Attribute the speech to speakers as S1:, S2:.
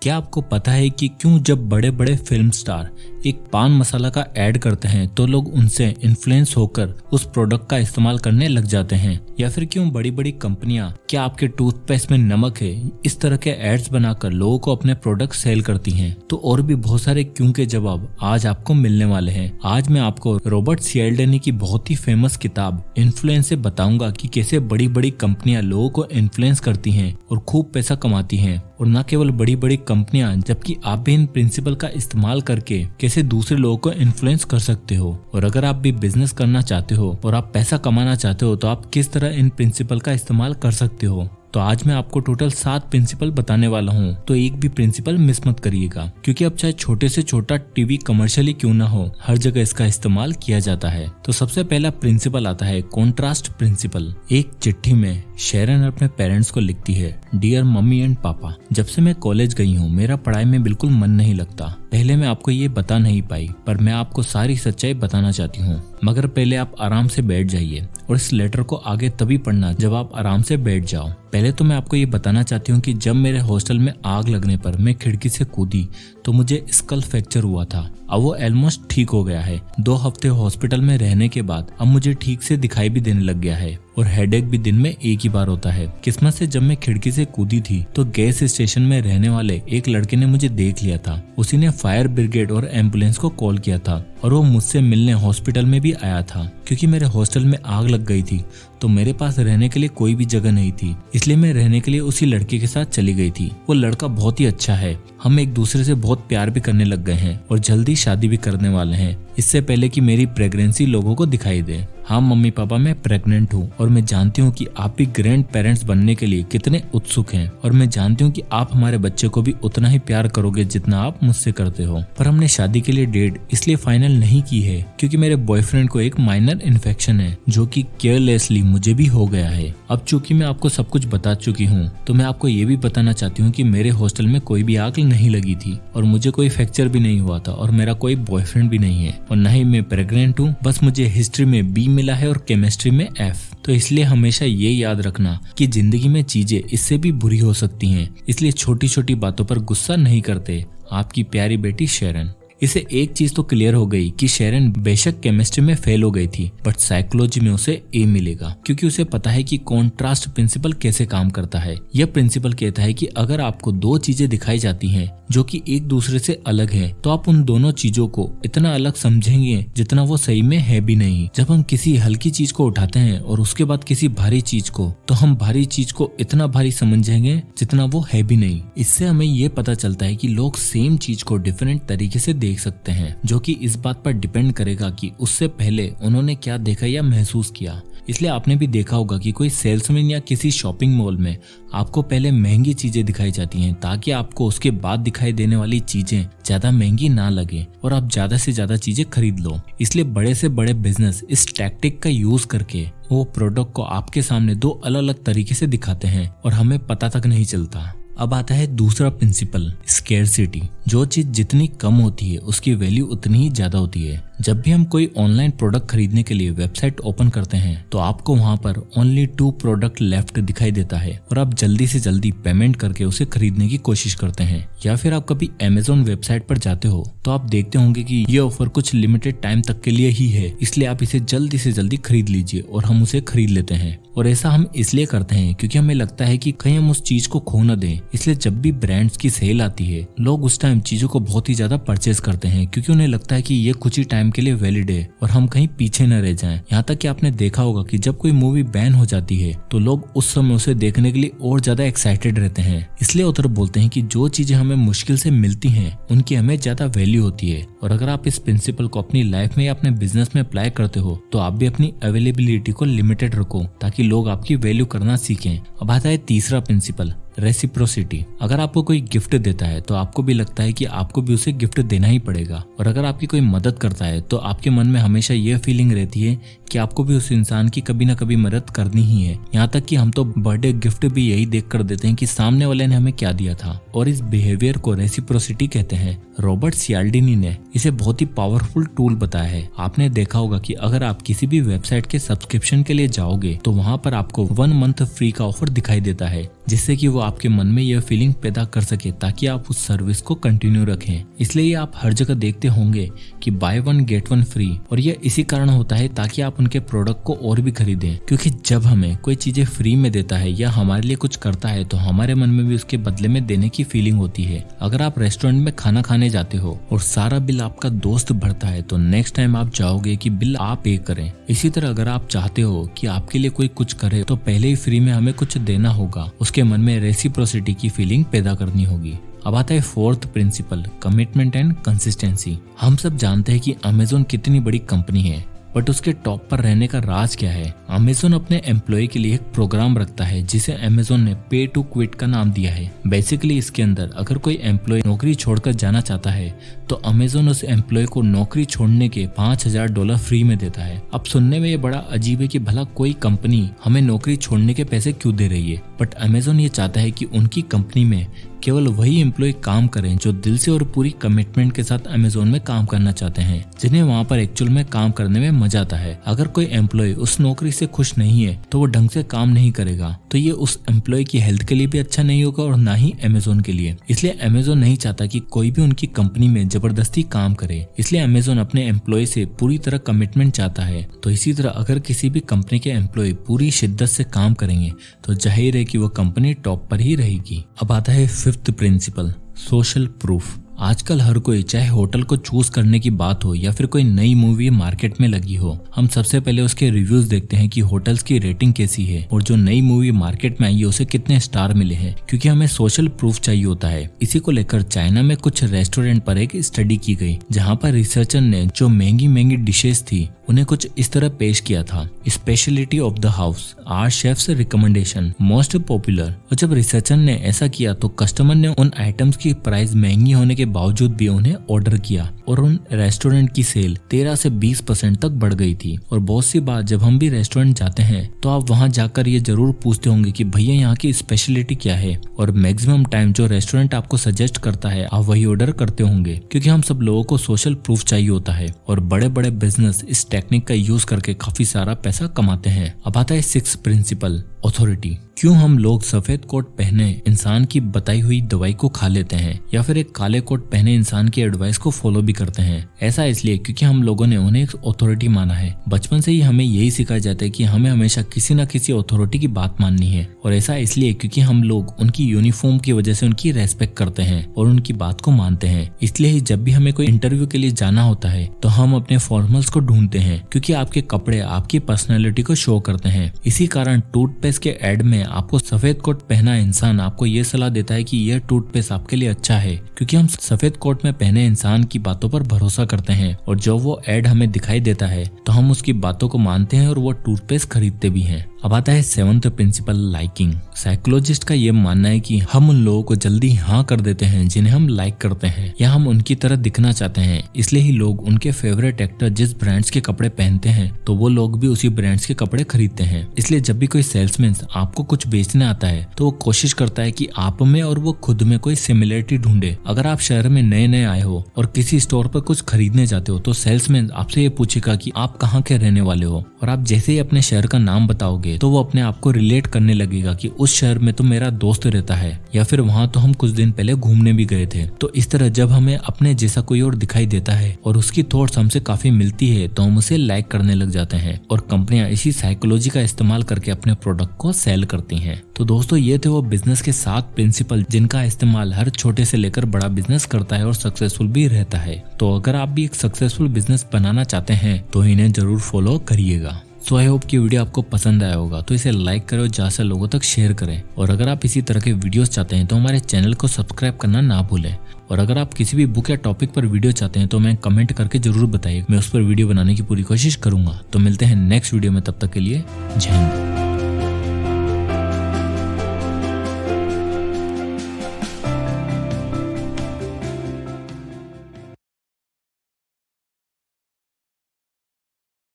S1: क्या आपको पता है कि क्यों जब बड़े बड़े फिल्म स्टार एक पान मसाला का ऐड करते हैं तो लोग उनसे इन्फ्लुएंस होकर उस प्रोडक्ट का इस्तेमाल करने लग जाते हैं? या फिर क्यों बड़ी बड़ी कंपनियां क्या आपके टूथपेस्ट में नमक है इस तरह के एड्स बनाकर लोगों को अपने प्रोडक्ट सेल करती हैं? तो और भी बहुत सारे क्यों के जवाब आज आपको मिलने वाले हैं। आज मैं आपको रॉबर्ट सियाल्डिनी की बहुत ही फेमस किताब इन्फ्लुएंस से बताऊंगा कि कैसे बड़ी बड़ी कंपनियां लोगों को इन्फ्लुएंस करती हैं और खूब पैसा कमाती हैं। और न केवल बड़ी बड़ी कंपनियां, जबकि आप भी इन प्रिंसिपल का इस्तेमाल करके कैसे दूसरे लोगों को इन्फ्लुएंस कर सकते हो। और अगर आप भी बिजनेस करना चाहते हो और आप पैसा कमाना चाहते हो तो आप किस तरह इन प्रिंसिपल का इस्तेमाल कर सकते हो। तो आज मैं आपको टोटल 7 प्रिंसिपल बताने वाला हूँ, तो एक भी प्रिंसिपल मिस मत करिएगा, क्योंकि अब चाहे छोटे से छोटा टीवी कमर्शियल ही क्यों ना हो, हर जगह इसका इस्तेमाल किया जाता है। तो सबसे पहला प्रिंसिपल आता है कॉन्ट्रास्ट प्रिंसिपल। एक चिट्ठी में शेरन अपने पेरेंट्स को लिखती है, डियर मम्मी एंड पापा, जब से मैं कॉलेज गई हूँ मेरा पढ़ाई में बिल्कुल मन नहीं लगता। पहले मैं आपको ये बता नहीं पाई, पर मैं आपको सारी सच्चाई बताना चाहती हूँ। मगर पहले आप आराम से बैठ जाइए और इस लेटर को आगे तभी पढ़ना जब आप आराम से बैठ जाओ। पहले तो मैं आपको ये बताना चाहती हूँ कि जब मेरे हॉस्टल में आग लगने पर मैं खिड़की से कूदी तो मुझे स्कल फ्रैक्चर हुआ था। अब वो ऑलमोस्ट ठीक हो गया है। 2 हफ्ते हॉस्पिटल में रहने के बाद अब मुझे ठीक से दिखाई भी देने लग गया है और हेडेक भी दिन में एक ही बार होता है। किस्मत से जब मैं खिड़की से कूदी थी तो गैस स्टेशन में रहने वाले एक लड़के ने मुझे देख लिया था। उसी ने फायर ब्रिगेड और एम्बुलेंस को कॉल किया था और वो मुझसे मिलने हॉस्पिटल में भी आया था। क्योंकि मेरे हॉस्टल में आग लग गई थी तो मेरे पास रहने के लिए कोई भी जगह नहीं थी, इसलिए मैं रहने के लिए उसी लड़के के साथ चली गई थी। वो लड़का बहुत ही अच्छा है, हम एक दूसरे से बहुत प्यार भी करने लग गए हैं और जल्दी शादी भी करने वाले हैं, इससे पहले कि मेरी प्रेगनेंसी लोगों को दिखाई दे। हाँ मम्मी पापा, मैं प्रेग्नेंट हूँ और मैं जानती हूँ कि आप भी ग्रैंड पेरेंट्स बनने के लिए कितने उत्सुक हैं और मैं जानती हूँ कि आप हमारे बच्चे को भी उतना ही प्यार करोगे जितना आप मुझसे करते हो। पर हमने शादी के लिए डेट इसलिए फाइनल नहीं की है क्योंकि मेरे बॉयफ्रेंड को एक माइनर इन्फेक्शन है जो कि केयरलेसली मुझे भी हो गया है। अब चूंकि मैं आपको सब कुछ बता चुकी हूँ तो मैं आपको ये भी बताना चाहती हूँ कि मेरे हॉस्टल में कोई भी आग नहीं लगी थी और मुझे कोई फ्रैक्चर भी नहीं हुआ था और मेरा कोई बॉयफ्रेंड भी नहीं है और न ही मैं प्रेग्नेंट हूँ। बस मुझे हिस्ट्री में B मिला है और केमिस्ट्री में F। तो इसलिए हमेशा ये याद रखना कि जिंदगी में चीजें इससे भी बुरी हो सकती हैं, इसलिए छोटी छोटी बातों पर गुस्सा नहीं करते। आपकी प्यारी बेटी शेरन। इसे एक चीज तो क्लियर हो गई कि शेरन बेशक केमिस्ट्री में फेल हो गई थी बट साइकोलॉजी में उसे A मिलेगा, क्योंकि उसे पता है कि कॉन्ट्रास्ट प्रिंसिपल कैसे काम करता है। यह प्रिंसिपल कहता है कि अगर आपको 2 चीजें दिखाई जाती हैं जो कि एक दूसरे से अलग है तो आप उन दोनों चीजों को इतना अलग समझेंगे जितना वो सही में है भी नहीं। जब हम किसी हल्की चीज को उठाते हैं और उसके बाद किसी भारी चीज को, तो हम भारी चीज को इतना भारी समझेंगे जितना वो है भी नहीं। इससे हमें ये पता चलता है कि लोग सेम चीज को डिफरेंट तरीके से देख सकते हैं, जो कि इस बात पर डिपेंड करेगा कि उससे पहले उन्होंने क्या देखा या महसूस किया। इसलिए आपने भी देखा होगा कि कोई सेल्समैन या किसी शॉपिंग मॉल में आपको पहले महंगी चीजें दिखाई जाती हैं ताकि आपको उसके बाद दिखाई देने वाली चीजें ज्यादा महंगी ना लगे और आप ज्यादा से ज्यादा चीजें खरीद लो। इसलिए बड़े से बड़े बिजनेस इस टैक्टिक का यूज करके वो प्रोडक्ट को आपके सामने 2 अलग अलग तरीके से दिखाते हैं और हमें पता तक नहीं चलता। अब आता है दूसरा प्रिंसिपल, स्केर्सिटी। जो चीज जितनी कम होती है उसकी वैल्यू उतनी ही ज्यादा होती है। जब भी हम कोई ऑनलाइन प्रोडक्ट खरीदने के लिए वेबसाइट ओपन करते हैं तो आपको वहां पर ओनली 2 प्रोडक्ट लेफ्ट दिखाई देता है और आप जल्दी से जल्दी पेमेंट करके उसे खरीदने की कोशिश करते हैं। या फिर आप कभी Amazon वेबसाइट पर जाते हो तो आप देखते होंगे कि ये ऑफर कुछ लिमिटेड टाइम तक के लिए ही है, इसलिए आप इसे जल्दी से जल्दी खरीद लीजिए और हम उसे खरीद लेते हैं। और ऐसा हम इसलिए करते हैं क्योंकि हमें लगता है कि कहीं हम उस चीज को खो न दें। इसलिए जब भी ब्रांड्स की सेल आती है लोग उस टाइम चीजों को बहुत ही ज्यादा परचेज करते हैं क्योंकि उन्हें लगता है कि ये कुछ ही टाइम के लिए वैलिड है और हम कहीं पीछे न रह जाएं। यहाँ तक कि आपने देखा होगा कि जब कोई मूवी बैन हो जाती है तो लोग उस समय उसे देखने के लिए और ज्यादा एक्साइटेड रहते हैं। इसलिए उधर बोलते हैं कि जो चीजें हमें मुश्किल से मिलती हैं उनकी हमें ज्यादा वैल्यू होती है। और अगर आप इस प्रिंसिपल को अपनी लाइफ में या अपने बिजनेस में अप्लाई करते हो तो आप भी अपनी अवेलेबिलिटी को लिमिटेड रखो ताकि लोग आपकी वैल्यू करना सीखें। अब आता है तीसरा प्रिंसिपल, रेसिप्रोसिटी। अगर आपको कोई गिफ्ट देता है तो आपको भी लगता है कि आपको भी उसे गिफ्ट देना ही पड़ेगा। और अगर आपकी कोई मदद करता है तो आपके मन में हमेशा यह फीलिंग रहती है कि आपको भी उस इंसान की कभी ना कभी मदद करनी ही है। यहाँ तक कि हम तो बर्थडे गिफ्ट भी यही देख कर देते हैं कि सामने वाले ने हमें क्या दिया था। और इस बिहेवियर को रेसिप्रोसिटी कहते हैं। रॉबर्ट सियाल्डिनी ने इसे बहुत ही पावरफुल टूल बताया है। आपने देखा होगा कि अगर आप किसी भी वेबसाइट के सब्सक्रिप्शन के लिए जाओगे तो वहाँ पर आपको 1 मंथ फ्री का ऑफर दिखाई देता है। जिससे कि वो आपके मन में यह फीलिंग पैदा कर सके ताकि आप उस सर्विस को कंटिन्यू रखें। इसलिए आप हर जगह देखते होंगे कि by one get one free, और यह इसी कारण होता है ताकि आप उनके प्रोडक्ट को और भी खरीदें। क्योंकि जब हमें कोई चीजें फ्री में देता है या हमारे लिए कुछ करता है तो हमारे मन में भी उसके बदले में देने की फीलिंग होती है। अगर आप रेस्टोरेंट में खाना खाने जाते हो और सारा बिल आपका दोस्त भरता है तो नेक्स्ट टाइम आप चाहोगे कि बिल आप पे करें। इसी तरह अगर आप चाहते हो कि आपके लिए कोई कुछ करे तो पहले ही फ्री में हमें कुछ देना होगा, उसके मन में रेसिप्रोसिटी की फीलिंग पैदा करनी होगी। अब आता है fourth principle, commitment and consistency. हम सब जानते हैं कि अमेज़न कितनी बड़ी कंपनी है, बट उसके टॉप पर रहने का राज क्या है। अमेज़न अपने एम्प्लॉय के लिए एक प्रोग्राम रखता है जिसे अमेज़न ने पे टू क्विट का नाम दिया है। बेसिकली इसके अंदर अगर कोई एम्प्लॉय नौकरी छोड़कर जाना चाहता है तो अमेज़न उस एम्प्लॉय को नौकरी छोड़ने के $5000 फ्री में देता है। अब सुनने में ये बड़ा अजीब है कि भला कोई कंपनी हमें नौकरी छोड़ने के पैसे क्यों दे रही है, बट अमेज़न ये चाहता है कि उनकी कंपनी में केवल वही एम्प्लॉय काम करें जो दिल से और पूरी कमिटमेंट के साथ अमेज़न में काम करना चाहते हैं, जिन्हें वहाँ पर एक्चुअल में काम करने में मजा आता है। अगर कोई एम्प्लॉय उस नौकरी से खुश नहीं है तो वो ढंग से काम नहीं करेगा, तो ये उस एम्प्लॉय की हेल्थ के लिए भी अच्छा नहीं होगा और ना ही अमेज़न के लिए। इसलिए अमेज़न नहीं चाहता कि कोई भी उनकी कंपनी में जबरदस्ती काम करे। इसलिए अमेज़न अपने एम्प्लॉय से पूरी तरह कमिटमेंट चाहता है। तो इसी तरह अगर किसी भी कंपनी के एम्प्लॉय पूरी शिद्दत से काम करेंगे तो जाहिर है कि वो कंपनी टॉप पर ही रहेगी। अब आता है फिफ्थ प्रिंसिपल, सोशल प्रूफ। आजकल हर कोई, चाहे होटल को चूज करने की बात हो या फिर कोई नई मूवी मार्केट में लगी हो, हम सबसे पहले उसके रिव्यूज देखते हैं कि होटल्स की रेटिंग कैसी है और जो नई मूवी मार्केट में आई है उसे कितने स्टार मिले हैं, क्योंकि हमें सोशल प्रूफ चाहिए होता है। इसी को लेकर चाइना में कुछ रेस्टोरेंट पर एक स्टडी की गई जहाँ पर रिसर्चर ने जो महंगी महंगी डिशेस थी उन्हें कुछ इस तरह पेश किया था, speciality of the house, our chef's recommendation, most popular. और जब रिसर्चर ने ऐसा किया तो कस्टमर ने उन आइटम्स की प्राइस महंगी होने के बावजूद भी उन्हें ऑर्डर किया और उन रेस्टोरेंट की सेल 13 से 20% तक बढ़ गई थी। और बहुत सी बार जब हम भी रेस्टोरेंट जाते हैं तो आप वहां जाकर ये जरूर पूछते होंगे कि भैया यहाँ की स्पेशलिटी क्या है, और मैक्सिमम टाइम जो रेस्टोरेंट आपको सजेस्ट करता है आप वही ऑर्डर करते होंगे, क्योंकि हम सब लोगों को सोशल प्रूफ चाहिए होता है और बड़े बड़े बिजनेस इस टेक्निक का यूज करके काफी सारा पैसा कमाते हैं। अब आता है सिक्स्थ प्रिंसिपल, अथॉरिटी। क्यों हम लोग सफेद कोट पहने इंसान की बताई हुई दवाई को खा लेते हैं या फिर एक काले कोट पहने इंसान की एडवाइस को फॉलो भी करते हैं? ऐसा इसलिए क्योंकि हम लोगों ने उन्हें एक अथॉरिटी माना है। बचपन से ही हमें यही सिखाया जाता है कि हमें हमेशा किसी न किसी अथॉरिटी की बात माननी है, और ऐसा इसलिए क्योंकि हम लोग उनकी यूनिफॉर्म की वजह से उनकी रेस्पेक्ट करते हैं और उनकी बात को मानते हैं। इसलिए ही जब भी हमें कोई इंटरव्यू के लिए जाना होता है तो हम अपने फॉर्मल्स को ढूंढते हैं, क्योंकि आपके कपड़े आपकी पर्सनैलिटी को शो करते हैं। इसी कारण टूथपेस्ट के एड में आपको सफेद कोट पहना इंसान आपको ये सलाह देता है कि यह टूथपेस्ट आपके लिए अच्छा है, क्योंकि हम सफेद कोट में पहने इंसान की बातों पर भरोसा करते हैं और जब वो एड हमें दिखाई देता है तो हम उसकी बातों को मानते हैं और वो टूथपेस्ट खरीदते भी हैं। अब आता है सेवंथ प्रिंसिपल, लाइकिंग। साइकोलॉजिस्ट का ये मानना है कि हम उन लोगों को जल्दी हाँ कर देते हैं जिन्हें हम लाइक करते हैं या हम उनकी तरह दिखना चाहते हैं। इसलिए ही लोग उनके फेवरेट एक्टर जिस ब्रांड्स के कपड़े पहनते हैं तो वो लोग भी उसी ब्रांड्स के कपड़े खरीदते हैं। इसलिए जब भी कोई सेल्समैन आपको कुछ बेचने आता है तो वो कोशिश करता है कि आप में और वो खुद में कोई सिमिलरिटी ढूंढे। अगर आप शहर में नए नए आए हो और किसी स्टोर पर कुछ खरीदने जाते हो तो सेल्समैन आपसे ये पूछेगा कि आप कहाँ के रहने वाले हो, और आप जैसे ही अपने शहर का नाम बताओगे तो वो अपने आप को रिलेट करने लगेगा कि उस शहर में तो मेरा दोस्त रहता है या फिर वहाँ तो हम कुछ दिन पहले घूमने भी गए थे। तो इस तरह जब हमें अपने जैसा कोई और दिखाई देता है और उसकी थॉट्स हमसे काफी मिलती है तो हम उसे लाइक करने लग जाते हैं, और कंपनियां इसी साइकोलॉजी का इस्तेमाल करके अपने प्रोडक्ट को सेल करती हैं। तो दोस्तों ये थे वो बिजनेस के 7 प्रिंसिपल जिनका इस्तेमाल हर छोटे से लेकर बड़ा बिजनेस करता है और सक्सेसफुल भी रहता है। तो अगर आप भी एक सक्सेसफुल बिजनेस बनाना चाहते हैं तो इन्हें जरूर फॉलो करिएगा। सो आई होप की वीडियो आपको पसंद आया होगा, तो इसे लाइक करें और ज्यादा से लोगों तक शेयर करें। और अगर आप इसी तरह के वीडियोस चाहते हैं तो हमारे चैनल को सब्सक्राइब करना ना भूलें। और अगर आप किसी भी बुक या टॉपिक पर वीडियो चाहते हैं तो मैं कमेंट करके जरूर बताइए, मैं उस पर वीडियो बनाने की पूरी कोशिश करूंगा। तो मिलते हैं नेक्स्ट वीडियो में, तब तक के लिए जय हिंद।